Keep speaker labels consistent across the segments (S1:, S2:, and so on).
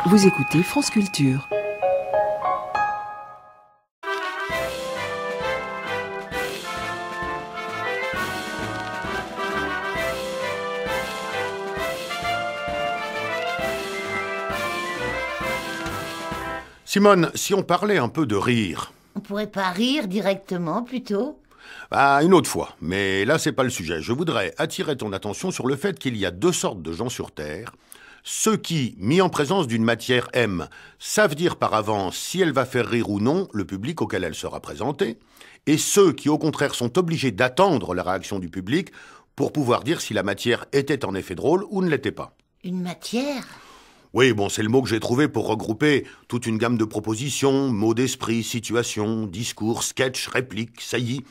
S1: Vous écoutez France Culture.
S2: Simone, si on parlait un peu de rire...
S3: On pourrait pas rire directement, plutôt?
S2: Une autre fois, mais là c'est pas le sujet. Je voudrais attirer ton attention sur le fait qu'il y a deux sortes de gens sur Terre. Ceux qui, mis en présence d'une matière M, savent dire par avance si elle va faire rire ou non le public auquel elle sera présentée, et ceux qui au contraire sont obligés d'attendre la réaction du public pour pouvoir dire si la matière était en effet drôle ou ne l'était pas.
S3: Une matière?
S2: Oui, bon, c'est le mot que j'ai trouvé pour regrouper toute une gamme de propositions, mots d'esprit, situations, discours, sketchs, répliques, saillies.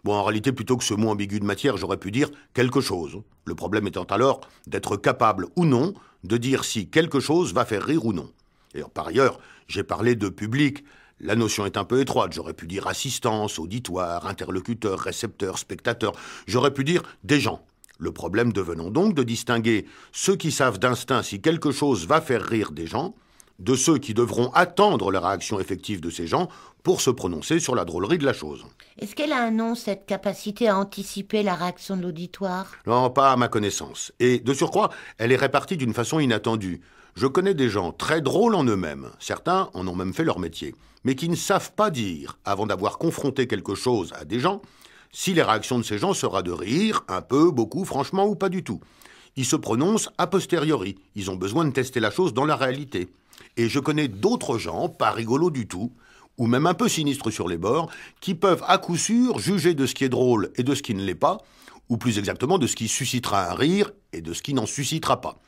S2: Bon, en réalité, plutôt que ce mot ambigu de matière, j'aurais pu dire quelque chose. Le problème étant alors d'être capable ou non de dire si quelque chose va faire rire ou non. Et par ailleurs, j'ai parlé de public. La notion est un peu étroite. J'aurais pu dire assistance, auditoire, interlocuteur, récepteur, spectateur. J'aurais pu dire des gens. Le problème devenant donc de distinguer ceux qui savent d'instinct si quelque chose va faire rire des gens, de ceux qui devront attendre la réaction effective de ces gens pour se prononcer sur la drôlerie de la chose.
S3: Est-ce qu'elle a un nom, cette capacité à anticiper la réaction de l'auditoire?
S2: Non, pas à ma connaissance. Et de surcroît, elle est répartie d'une façon inattendue. Je connais des gens très drôles en eux-mêmes, certains en ont même fait leur métier, mais qui ne savent pas dire, avant d'avoir confronté quelque chose à des gens, si les réactions de ces gens sera de rire, un peu, beaucoup, franchement ou pas du tout. Ils se prononcent a posteriori. Ils ont besoin de tester la chose dans la réalité. Et je connais d'autres gens, pas rigolos du tout, ou même un peu sinistres sur les bords, qui peuvent à coup sûr juger de ce qui est drôle et de ce qui ne l'est pas, ou plus exactement de ce qui suscitera un rire et de ce qui n'en suscitera pas.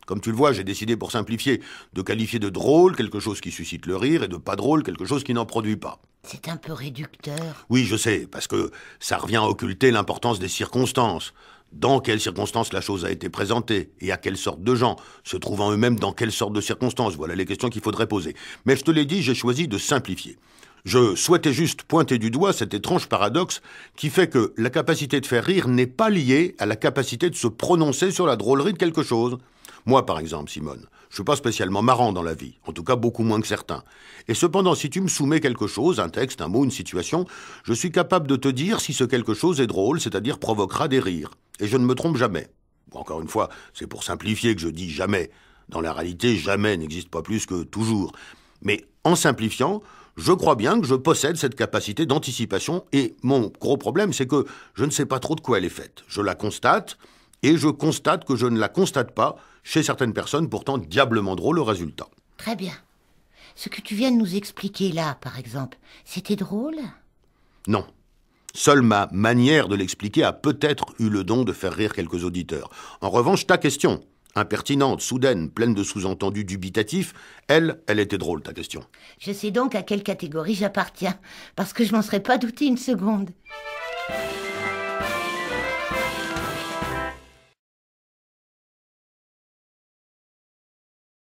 S2: Comme tu le vois, j'ai décidé pour simplifier de qualifier de drôle quelque chose qui suscite le rire et de pas drôle quelque chose qui n'en produit pas.
S3: C'est un peu réducteur.
S2: Oui, je sais, parce que ça revient à occulter l'importance des circonstances. Dans quelles circonstances la chose a été présentée et à quelle sorte de gens, se trouvant eux-mêmes dans quelle sorte de circonstances. Voilà les questions qu'il faudrait poser. Mais je te l'ai dit, j'ai choisi de simplifier. Je souhaitais juste pointer du doigt cet étrange paradoxe qui fait que la capacité de faire rire n'est pas liée à la capacité de se prononcer sur la drôlerie de quelque chose. Moi, par exemple, Simone, je suis pas spécialement marrant dans la vie, en tout cas beaucoup moins que certains. Et cependant, si tu me soumets quelque chose, un texte, un mot, une situation, je suis capable de te dire si ce quelque chose est drôle, c'est-à-dire provoquera des rires. Et je ne me trompe jamais. Bon, encore une fois, c'est pour simplifier que je dis jamais. Dans la réalité, jamais n'existe pas plus que toujours. Mais en simplifiant, je crois bien que je possède cette capacité d'anticipation et mon gros problème, c'est que je ne sais pas trop de quoi elle est faite. Je la constate et je constate que je ne la constate pas chez certaines personnes, pourtant diablement drôle au résultat.
S3: Très bien. Ce que tu viens de nous expliquer là, par exemple, c'était drôle?
S2: Non. Seule ma manière de l'expliquer a peut-être eu le don de faire rire quelques auditeurs. En revanche, ta question, impertinente, soudaine, pleine de sous-entendus dubitatifs, elle était drôle, ta question.
S3: Je sais donc à quelle catégorie j'appartiens, parce que je m'en serais pas douté une seconde.